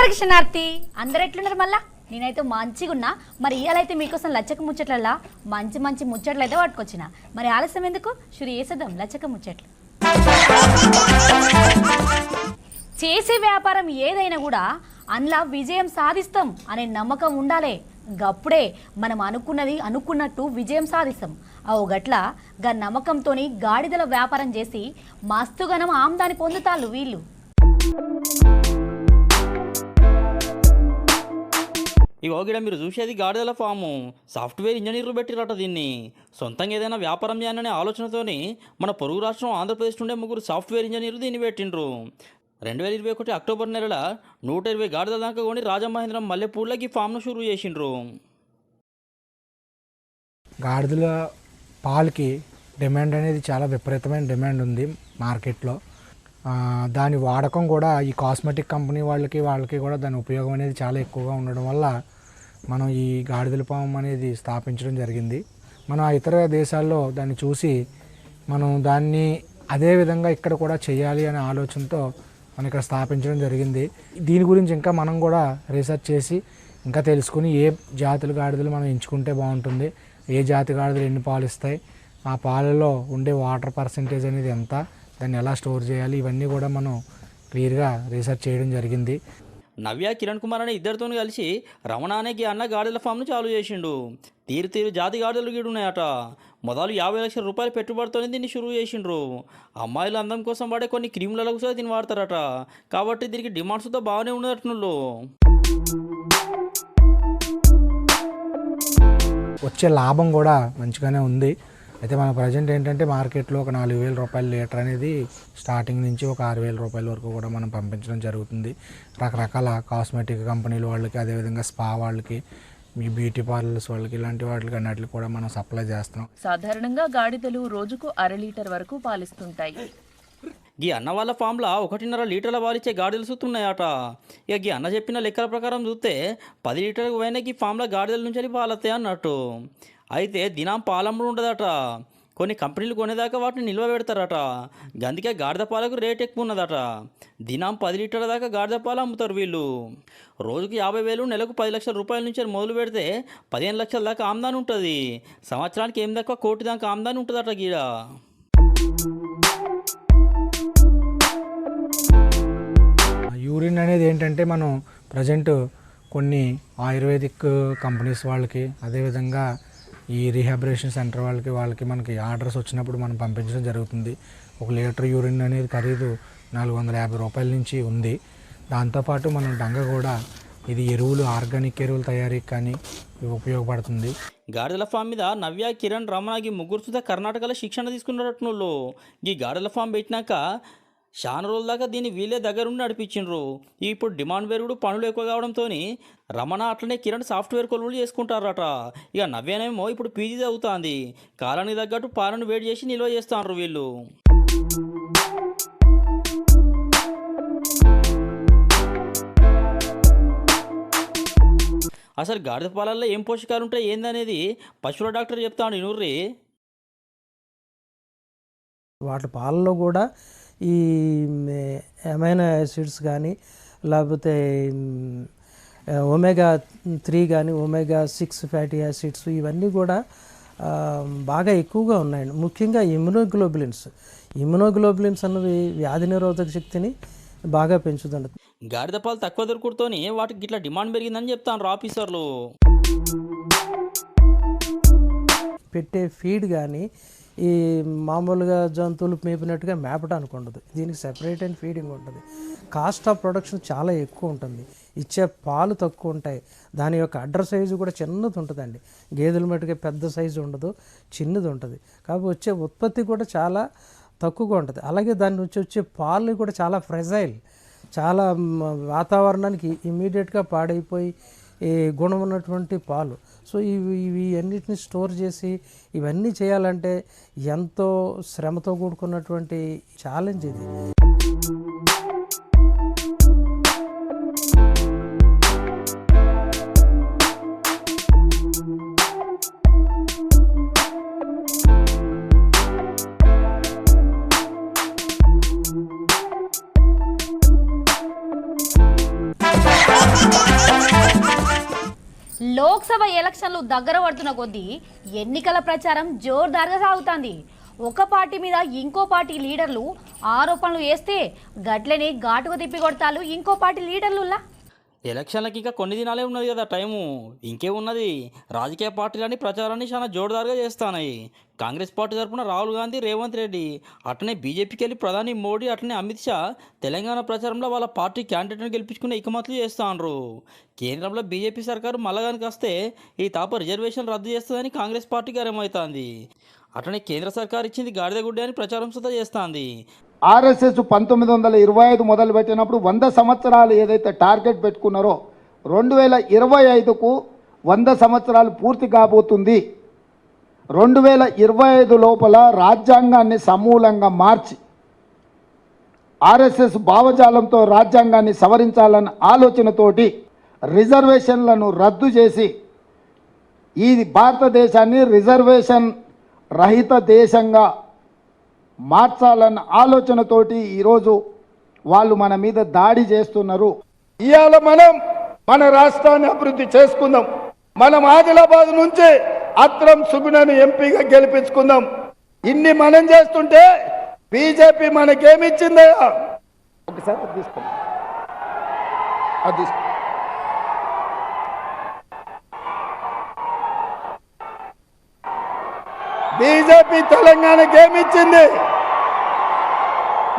దక్షిణార్థి అందరు ఎట్లున్నారు మళ్ళా నేనైతే మంచిగా ఉన్నా మరి ఇయాలైతే మీకోసం లచ్చక ముచ్చట్లలా మంచి మంచి ముచ్చట్లు అయితే పట్టుకొచ్చిన మరి ఆలస్యం ఎందుకు షురు చేసేద్దాం లచ్చక ముచ్చట్లు చేసే వ్యాపారం ఏదైనా కూడా అందులో విజయం సాధిస్తాం అనే నమ్మకం ఉండాలి గప్పుడే మనం అనుకున్నట్టు విజయం సాధిస్తాం ఓ గట్ల గా నమ్మకంతోని గాడిదల వ్యాపారం చేసి మస్తుగనం ఆమ్దాని పొందుతాళ్ళు వీళ్ళు ఇగో గిడ మీరు చూసేది గాడిదల ఫాము సాఫ్ట్వేర్ ఇంజనీర్లు పెట్టిరట దీన్ని సొంతంగా ఏదైనా వ్యాపారం చేయాలనే ఆలోచనతోని మన పొరుగు రాష్ట్రం ఆంధ్రప్రదేశ్ నుండే 3 సాఫ్ట్వేర్ ఇంజనీర్లు దీన్ని పెట్టిండ్రు 2021 అక్టోబర్ నెలల 120 గాడిదల దాకా కొని రాజమహేంద్రం మల్లెపూళ్ళకి ఫామ్ను షురూ చేసిండ్రు. గాడిదల పాలకి డిమాండ్ అనేది చాలా విపరీతమైన డిమాండ్ ఉంది మార్కెట్లో. దాని వాడకం కూడా ఈ కాస్మెటిక్ కంపెనీ వాళ్ళకి కూడా దాని ఉపయోగం అనేది చాలా ఎక్కువగా ఉండడం వల్ల మనం ఈ గాడిదల ఫామ్ అనేది స్థాపించడం జరిగింది. మనం ఇతర దేశాల్లో దాన్ని చూసి మనం దాన్ని అదే విధంగా ఇక్కడ కూడా చేయాలి అనే ఆలోచనతో మనం ఇక్కడ స్థాపించడం జరిగింది. దీని గురించి ఇంకా మనం కూడా రీసెర్చ్ చేసి ఇంకా తెలుసుకుని ఏ జాతుల గాడిదలు మనం ఎంచుకుంటే బాగుంటుంది, ఏ జాతి గాడిదలు ఎన్ని పాలు ఇస్తాయి, ఆ పాలలో ఉండే వాటర్ పర్సెంటేజ్ అనేది ఎంత, దాన్ని ఎలా స్టోర్ చేయాలి, ఇవన్నీ కూడా మనం క్లియర్గా రీసెర్చ్ చేయడం జరిగింది. నవ్య కిరణ్ కుమార్ అనే ఇద్దరితో కలిసి రమణ అనే అన్న గాడిదల ఫామ్ను చాలు చేసిండు. తీరు జాతి గాడిదలు గీడున్నాయట. మొదలు 50 లక్షల రూపాయలు పెట్టుబడితోనే దీన్ని షురూ చేసిండ్రు. అమ్మాయిల అందం కోసం వాడే కొన్ని క్రీములకు కూడా దీన్ని వాడతారట. కాబట్టి దీనికి డిమాండ్స్తో బాగానే ఉన్నట్టునుళ్ళు. వచ్చే లాభం కూడా మంచిగానే ఉంది. అయితే మన ప్రజెంట్ ఏంటంటే మార్కెట్లో ఒక 4,000 రూపాయల లీటర్ అనేది స్టార్టింగ్ నుంచి ఒక 6,000 రూపాయల వరకు కూడా మనం పంపించడం జరుగుతుంది. రకరకాల కాస్మెటిక్ కంపెనీల వాళ్ళకి, అదేవిధంగా స్పా వాళ్ళకి, మీ బ్యూటీ పార్లర్స్ వాళ్ళకి, ఇలాంటి వాటికి అన్నిటికి కూడా మనం సప్లై చేస్తున్నాం. సాధారణంగా గాడిదలు రోజుకు 1/2 లీటర్ వరకు పాలిస్తుంటాయి. ఈ అన్న వాళ్ళ ఫామ్లో 1.5 లీటర్ల పాలిచ్చే గాడిదలు చూస్తున్నాయట. ఇక ఈ అన్న చెప్పిన లెక్కల ప్రకారం చూస్తే 10 లీటర్లకు పోయినా ఈ ఫామ్లో గాడిదల నుంచి పాలతాయి అన్నట్టు. అయితే దినం పాలమ్ముడు ఉండదట. కొన్ని కంపెనీలు కొనేదాకా వాటిని నిల్వ పెడతారట. అందుకే గాడిద పాలకు రేట్ ఎక్కువ ఉన్నదట. దినం 10 లీటర్ల దాకా గాడిద పాలు అమ్ముతారు వీళ్ళు. రోజుకి 50,000, నెలకు 10 లక్షల రూపాయల నుంచి మొదలు పెడితే 15 లక్షల దాకా ఆమ్దాని ఉంటుంది. సంవత్సరానికి ఏం దాకా 1 కోటి దాకా ఆమ్దాని ఉంటుందట. గీడ యూరిన్ అనేది ఏంటంటే మనం ప్రజెంట్ కొన్ని ఆయుర్వేదిక్ కంపెనీస్ వాళ్ళకి, అదేవిధంగా ఈ రీహాబిలిటేషన్ సెంటర్ వాళ్ళకి మనకి ఆర్డర్స్ వచ్చినప్పుడు మనం పంపించడం జరుగుతుంది. 1 లీటర్ యూరిన్ అనేది ఖరీదు 450 రూపాయల నుంచి ఉంది. దాంతోపాటు మనం డంగ కూడా ఇది ఎరువులు, ఆర్గానిక్ ఎరువుల తయారీకి కానీ ఉపయోగపడుతుంది. గాడిదల ఫామ్ మీద నవ్య, కిరణ్, రమణకి 3 సుధా కర్ణాటకలో శిక్షణ తీసుకున్నట్టున్నారు. ఈ గాడిదల ఫామ్ పెట్టినాక చాలా రోజుల దాకా దీన్ని వీళ్ళే దగ్గరుండి నడిపించిండ్రు. ఇప్పుడు డిమాండ్ పెరుగుడు, పనులు ఎక్కువ కావడంతో రమణ అట్లనే కిరణ్ సాఫ్ట్వేర్ కొలువులు చేసుకుంటారట. ఇక నవ్యనేమో ఇప్పుడు పీజీ చదువుతుంది. కాలానికి తగ్గట్టు పాలను వేడి చేసి నిల్వ చేస్తాండ్రు వీళ్ళు. అసలు గాడిద పాలల్లో ఏం పోషకాలు ఉంటాయి ఏందనేది పశువుల డాక్టర్ చెప్తాను ఇనుర్రి. వాటి పాలలో కూడా ఈ అమైనో యాసిడ్స్ కానీ, లేకపోతే ఒమేగా 3 కానీ, ఒమేగా 6 ఫ్యాటీ యాసిడ్స్, ఇవన్నీ కూడా బాగా ఎక్కువగా ఉన్నాయండి. ముఖ్యంగా ఇమ్యునోగ్లోబులిన్స్ అన్నవి వ్యాధి నిరోధక శక్తిని బాగా పెంచుతుంది. గాడిద పాలు తక్కువ దొరుకుతూనే వాటికి ఇట్లా డిమాండ్ పెరిగిందని చెప్తాను ఆఫీసర్లు. పెట్టే ఫీడ్ కానీ ఈ మామూలుగా జంతువులు మేపినట్టుగా మేపడానికి ఉండదు. దీనికి సెపరేట్ అండ్ ఫీడింగ్ ఉంటుంది. కాస్ట్ ఆఫ్ ప్రొడక్షన్ చాలా ఎక్కువ ఉంటుంది. ఇచ్చే పాలు తక్కువ ఉంటాయి. దాని యొక్క అడ్డర్ సైజు కూడా చిన్నది ఉంటుందండి. గేదెల మట్టుగా పెద్ద సైజు ఉండదు, చిన్నది ఉంటుంది. కాబట్టి వచ్చే ఉత్పత్తి కూడా చాలా తక్కువగా ఉంటుంది. అలాగే దాని నుంచి వచ్చే పాలు కూడా చాలా ఫ్రెజైల్, చాలా వాతావరణానికి ఇమ్మీడియట్గా పాడైపోయి ఈ గుణం ఉన్నటువంటి పాలు. సో ఇవి అన్నిటిని స్టోర్ చేసి ఇవన్నీ చేయాలంటే ఎంతో శ్రమతో కూడుకున్నటువంటి ఛాలెంజ్ ఇది. లోక్సభ ఎలక్షన్లు దగ్గర పడుతున్న కొద్దీ ఎన్నికల ప్రచారం జోర్దార్గా సాగుతోంది. ఒక పార్టీ మీద ఇంకో పార్టీ లీడర్లు ఆరోపణలు వేస్తే గట్లనే ఘాటుగా తిప్పి కొడతారు ఇంకో పార్టీ లీడర్లులా. ఎలక్షన్లకి ఇంకా కొన్ని దినాలే ఉన్నది కదా టైము, ఇంకే ఉన్నది. రాజకీయ పార్టీలన్నీ ప్రచారాన్ని చాలా జోరుదారుగా చేస్తున్నాయి. కాంగ్రెస్ పార్టీ తరఫున రాహుల్ గాంధీ, రేవంత్ రెడ్డి, అట్లనే బీజేపీకి వెళ్ళి ప్రధాని మోడీ, అట్లనే అమిత్ షా తెలంగాణ ప్రచారంలో వాళ్ళ పార్టీ క్యాండిడేట్ని గెలిపించుకునే ఇకమతులు చేస్తున్నారు. కేంద్రంలో బీజేపీ సర్కారు మళ్ళగానికి వస్తే ఈ తాప రిజర్వేషన్ రద్దు చేస్తుందని కాంగ్రెస్ పార్టీకి అర్థమవుతోంది. అట్లనే కేంద్ర సర్కారు ఇచ్చింది గాడిద గుడ్డే అని ప్రచారం సుతా చేస్తుంది. ఆర్ఎస్ఎస్ 1925 మొదలుపెట్టినప్పుడు 100 సంవత్సరాలు ఏదైతే టార్గెట్ పెట్టుకున్నారో 2025కు 100 సంవత్సరాలు పూర్తి కాబోతుంది. 2025 లోపల రాజ్యాంగాన్ని సమూలంగా మార్చి ఆర్ఎస్ఎస్ భావజాలంతో రాజ్యాంగాన్ని సవరించాలన్న ఆలోచనతోటి రిజర్వేషన్లను రద్దు చేసి ఈ భారతదేశాన్ని రిజర్వేషన్ రహిత దేశంగా మార్చాలన్న ఆలోచనతోటి ఈరోజు వాళ్ళు మన మీద దాడి చేస్తున్నారు. ఇవాళ మనం మన రాష్ట్రాన్ని అభివృద్ధి చేసుకుందాం. మనం ఆదిలాబాద్ నుంచి అత్రం సుగుణను ఎంపీగా గెలిపించుకుందాం. ఇన్ని మనం చేస్తుంటే బీజేపీ మనకేమిచ్చిందయ్యా? ఒకసారి తీసుకోండి, అది తీసుకో. బీజేపీ తెలంగాణకి ఏమిచ్చింది?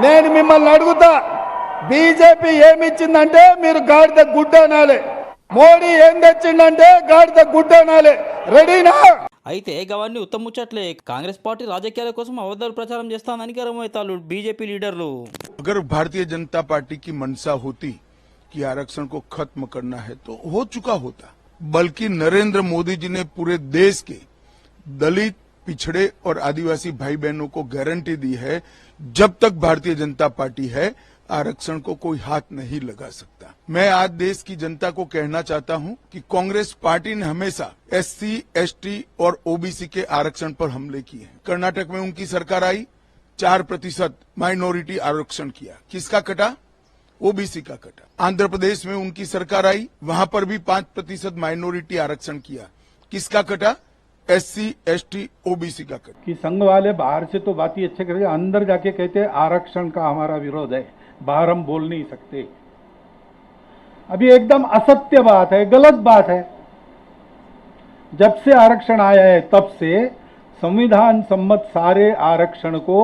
నేను మిమ్మల్ని అడుగుతా, బీజేపీ ఏమిచ్చిందంటే మీరు గాడిద గుడ్డ అనాలి. మోడీ ఏం తెచ్చిందంటే గాడిద గుడ్డ అనాలి. రెడీనా? అయితే గవర్నీ ఉత్తముచ్చట్లే కాంగ్రెస్ పార్టీ రాజకీయాల కోసం అబద్ధాలు ప్రచారం చేస్తానని గరమవుతారు బీజేపీ లీడర్లు. अगर भारतीय जनता पार्टी की मंशा होती कि आरक्षण को खत्म करना है तो हो चुका होता, बल्कि नरेंद्र मोदी जी ने पूरे देश के दलित, पिछड़े और आदिवासी भाई बहनों को गारंटी दी है जब तक भारतीय जनता पार्टी है आरक्षण को कोई हाथ नहीं लगा सकता। मैं आज देश की जनता को कहना चाहता हूं कि कांग्रेस पार्टी ने हमेशा एससी, एसटी और ओबीसी के आरक्षण पर हमले किए हैं। कर्नाटक में उनकी सरकार आई, 4% माइनॉरिटी आरक्षण किया, किसका कटा? ओबीसी का कटा। आंध्र प्रदेश में उनकी सरकार आई, वहां पर भी 5% माइनॉरिटी आरक्षण किया, किसका कटा? एससी, एसटी, ओबीसी का कटा। कि संघ वाले बाहर से तो बात ही अच्छे करते, अंदर जाके कहते हैं आरक्षण का हमारा विरोध है, बाहर हम बोल नहीं सकते। अभी एकदम असत्य बात है, गलत बात है। जब से आरक्षण आया है तब से संविधान सम्मत सारे आरक्षण को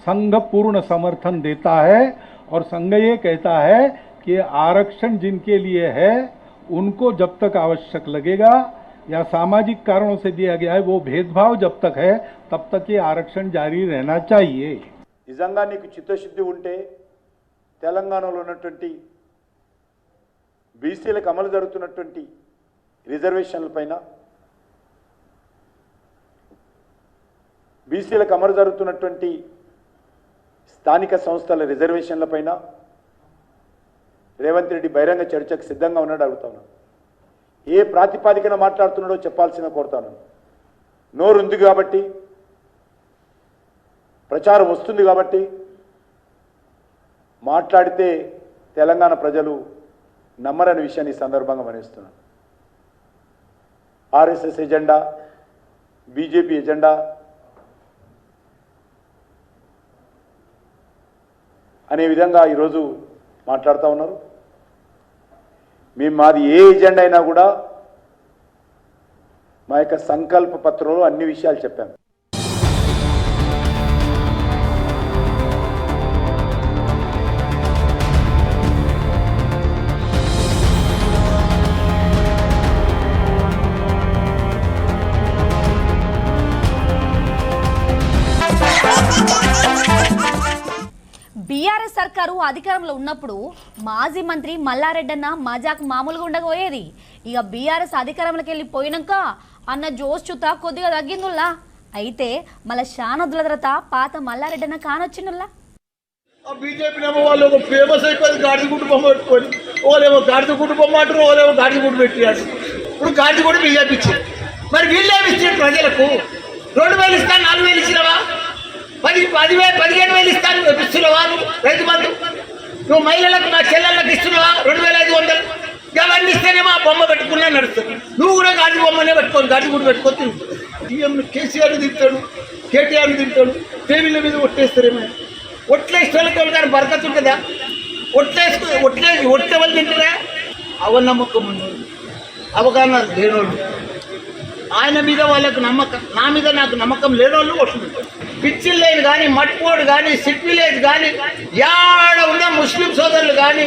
संघ पूर्ण समर्थन देता है और संघ ये कहता है कि आरक्षण जिनके लिए है उनको जब तक आवश्यक लगेगा या सामाजिक कारणों से दिया गया है, वो भेदभाव जब तक है तब तक ये आरक्षण जारी रहना चाहिए। నిజంగా నీకు చిత్తశుద్ధి ఉంటే తెలంగాణలో ఉన్నటువంటి బీసీలకు అమలు జరుగుతున్నటువంటి రిజర్వేషన్లపైన, బీసీలకు అమలు జరుగుతున్నటువంటి స్థానిక సంస్థల రిజర్వేషన్లపైన రేవంత్ రెడ్డి బహిరంగ చర్చకు సిద్ధంగా ఉన్నాడు అడుగుతా ఉన్నాను. ఏ ప్రాతిపాదికన మాట్లాడుతున్నాడో చెప్పాల్సిన కోరుతాను. నోరు ఉంది కాబట్టి, ప్రచారం వస్తుంది కాబట్టి మాట్లాడితే తెలంగాణ ప్రజలు నమ్మరని విషయాన్ని ఈ సందర్భంగా మనవిస్తున్నాను. ఆర్ఎస్ఎస్ ఎజెండా, బీజేపీ ఎజెండా అనే విధంగా ఈరోజు మాట్లాడుతూ ఉన్నారు. మాది ఏ ఎజెండా అయినా కూడా మా యొక్క సంకల్ప పత్రంలో అన్ని విషయాలు చెప్పాము. బీఆర్ఎస్ సర్కారు అధికారంలో ఉన్నప్పుడు మాజీ మంత్రి మల్లారెడ్డన్న మజాక్ మామూలుగా ఉండకపోయేది. ఇక బీఆర్ఎస్ అధికారంలోకి వెళ్ళి పోయినాక అన్న జోష్ చుత కొద్దిగా తగ్గిందుల్లా. అయితే మళ్ళీ శానదుల తర్వాత పాత మల్లారెడ్డన్న కానొచ్చినుల్లా. బీజేపీ వాళ్ళు ఒక ఫేమస్ అయిపోయింది, గాడిద గుడ్డు బొమ్మ పెట్టుకొని, ఓలేమో గాడిద గుడ్డు బొమ్మ అంటారు, ఓలేమో గాడిద గుడ్డు పెట్టాడు. ఇప్పుడు గాడిద గుడ్డు బీజేపీ ఇచ్చింది. మరి వీళ్ళేమి ఇచ్చారు ప్రజలకు? 2000 ఇస్తాను, 4000 ఇచ్చినవా? 15,000 ఇస్తాను ఇస్తున్నావా? రైతు బంధు నువ్వు మహిళలకు, మా చెల్లెళ్ళకి ఇస్తున్నావా? 2,500. అవన్నీ ఇస్తేనేమో ఆ బొమ్మ పెట్టుకున్నా నడుస్తుంది. నువ్వు కూడా గాడి బొమ్మనే పెట్టుకొని గాడి కూడా పెట్టుకొని తింటాడు. సీఎం కేసీఆర్ తింటాడు, కేటీఆర్ తింటాడు, టీవీల మీద ఒట్టేస్తారేమో. ఒట్లేసేవాళ్ళు కానీ బరకత్ ఉంటుందా? ఒట్టే వాళ్ళు తింటారా? అవనమ్మకం ఉన్నోళ్ళు, అవగాహన లేనోళ్ళు, ఆయన మీద వాళ్ళకు నమ్మకం, నా మీద నాకు నమ్మకం లేనోళ్ళు వస్తుంటారు. పిచ్చిల్ లేదు కానీ, మట్పోడు కానీ, సిట్ విలేజ్ కానీ, యాడ ఉన్న ముస్లిం సోదరులు కానీ,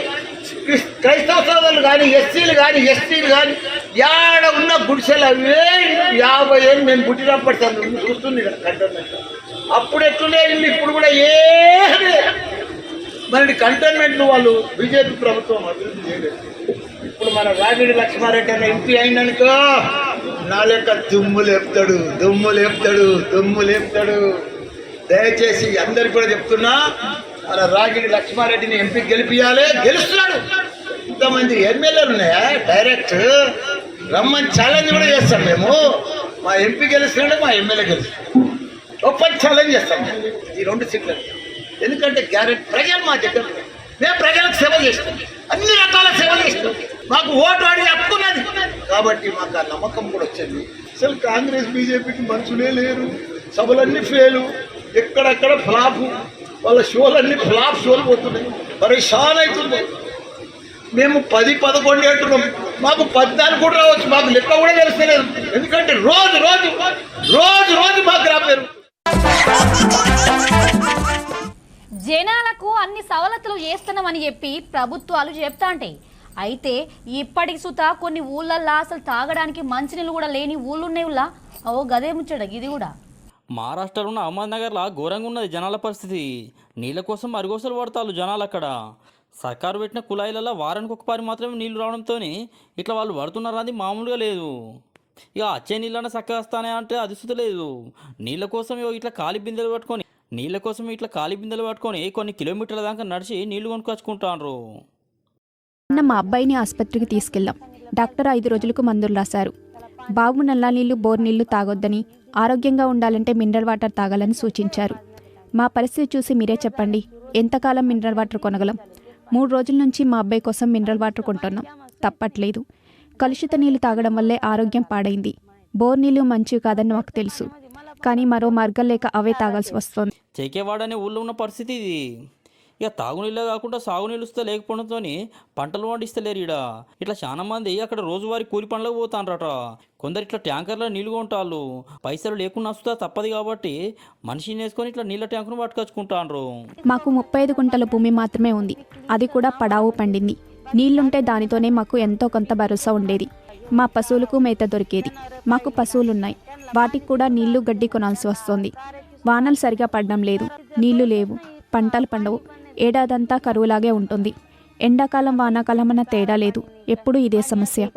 క్రైస్తవ సోదరులు కానీ, ఎస్సీలు కానీ, ఎస్టీలు కానీ, యాడ ఉన్న గుడిసెలు అవే 50 ఏళ్ళు మేము పుట్టినప్పటి చూస్తుంది కంటోన్మెంట్. అప్పుడు ఎట్లుండే ఇల్లు ఇప్పుడు కూడా ఏమి. మరి కంటోన్మెంట్ వాళ్ళు బీజేపీ ప్రభుత్వం అభివృద్ధి చేయలేదు. ఇప్పుడు మన రాగిడి లక్ష్మారెడ్డి అనే ఎంపీ అయిననుకో నా లెక్క దుమ్ము లేపుతాడు. దయచేసి అందరికి కూడా చెప్తున్నా, మన రాగిడి లక్ష్మారెడ్డిని ఎంపీ గెలుస్తున్నాడు. ఇంతమంది ఎమ్మెల్యేలు ఉన్నాయా? డైరెక్ట్ రమ్మని ఛాలెంజ్ కూడా చేస్తాం మేము. మా ఎంపీ గెలుస్తున్నాడు, మా ఎమ్మెల్యే గెలుస్తున్నాడు. ఓపెన్ ఛాలెంజ్ చేస్తాం ఈ 2 సీట్లను. ఎందుకంటే గ్యారెంటీ ప్రజలు మా దగ్గర, మేము ప్రజలకు సేవ చేస్తాం, అన్ని రకాల సేవ చేస్తాం. మాకు ఓటు అడిగి హక్కున్నది కాబట్టి మాకు ఆ నమ్మకం కూడా వచ్చింది. అసలు కాంగ్రెస్ బీజేపీకి మనుషులే లేరు, సభలన్నీ ఫెయిలు, ఎక్కడెక్కడ ఫ్లాప్, వాళ్ళ షోలన్నీ ఫ్లాప్ షోలు పోతున్నాయి. పరేషాన్ అవుతుంది. మేము 10-11 అంటున్నాం, మాకు 14 కూడా రావచ్చు, మాకు లెక్క కూడా తెలుస్తలేదు. ఎందుకంటే రోజు మాకు రాపారు. జనాలకు అన్ని సవలతులు చేస్తున్నామని చెప్పి ప్రభుత్వాలు చెప్తా ఉంటాయి. అయితే ఇప్పటికి సుత కొన్ని ఊళ్ళల్లో అసలు తాగడానికి మంచినీళ్ళు కూడా లేని ఊళ్ళున్నాయిలా. గదే ముచ్చట ఇది కూడా. మహారాష్ట్రలో ఉన్న అహ్మద్నగర్లో ఘోరంగా ఉన్నది జనాల పరిస్థితి. నీళ్ళ కోసం అరుగోసలు పడతారు జనాలు. అక్కడ సర్కారు పెట్టిన కుళాయిలలో వారానికి ఒకసారి మాత్రమే నీళ్లు రావడంతో ఇట్లా వాళ్ళు పడుతున్నారు. అది మామూలుగా లేదు. ఇక వచ్చే నీళ్ళన్నా చక్కగా వస్తానే అంటే అది సుత లేదు. నీళ్ళ కోసం ఇట్లా ఖాళీ బిందెలు పట్టుకొని కొన్ని కిలోమీటర్ల దాకా నడిచి నీళ్లు కొనుక్కొచ్చుకుంటారు. మా అబ్బాయిని ఆసుపత్రికి తీసుకెళ్లాం. డాక్టర్ 5 రోజులకు మందులు రాశారు. బాబు నల్లా నీళ్లు, బోర్ నీళ్లు తాగొద్దని, ఆరోగ్యంగా ఉండాలంటే మినరల్ వాటర్ తాగాలని సూచించారు. మా పరిస్థితి చూసి మీరే చెప్పండి, ఎంతకాలం మినరల్ వాటర్ కొనగలం? 3 రోజుల నుంచి మా అబ్బాయి కోసం మినరల్ వాటర్ కొంటున్నాం. తప్పట్లేదు. కలుషిత నీళ్లు తాగడం వల్లే ఆరోగ్యం పాడైంది. బోర్ నీళ్లు మంచివి కాదని మాకు తెలుసు, కానీ మరో మార్గం లేక అవే తాగాల్సి వస్తుంది. చేకేవాడనే ఊళ్ళో ఉన్న పరిస్థితి ఇది. ఇక తాగునీళ్ళే కాకుండా సాగునీళ్ళు ఇస్తే లేకపోవడంతో పంటలు పండిస్తలేరు. ఇట్లా చాలా మంది అక్కడ రోజువారీ కూలి పనులకు పోతాండ్రట. కొందరు ఇట్లా ట్యాంకర్లో నీళ్లు కొంటాళ్ళు. పైసలు లేకుండా వస్తుందా తప్పదు కాబట్టి మనిషిని వేసుకొని ఇట్లా నీళ్ళ ట్యాంకును పట్టుకొచ్చుకుంటాండ్రు. మాకు 35 గుంటల భూమి మాత్రమే ఉంది. అది కూడా పడావు పండింది. నీళ్లుంటే దానితోనే మాకు ఎంతో కొంత భరోసా ఉండేది. మా పశువులకు మేత దొరికేది. మాకు పశువులున్నాయి, వాటికి కూడా నీళ్లు, గడ్డి కొనాల్సి వస్తుంది. వానలు సరిగా పడడం లేదు, నీళ్లు లేవు, పంటలు పండవు. ఏడాదంతా కరువులాగే ఉంటుంది. ఎండాకాలం వానాకాలం అన్న తేడా లేదు, ఎప్పుడూ ఇదే సమస్య.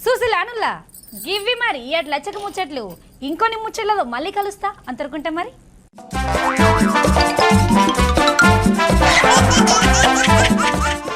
చూసిలానులా గివ్వి మరి ఇట్లా లచ్చక ముచ్చట్లు. ఇంకొన్ని ముచ్చట్లలో మళ్ళీ కలుస్తా. అంతరుకుంటా మరి.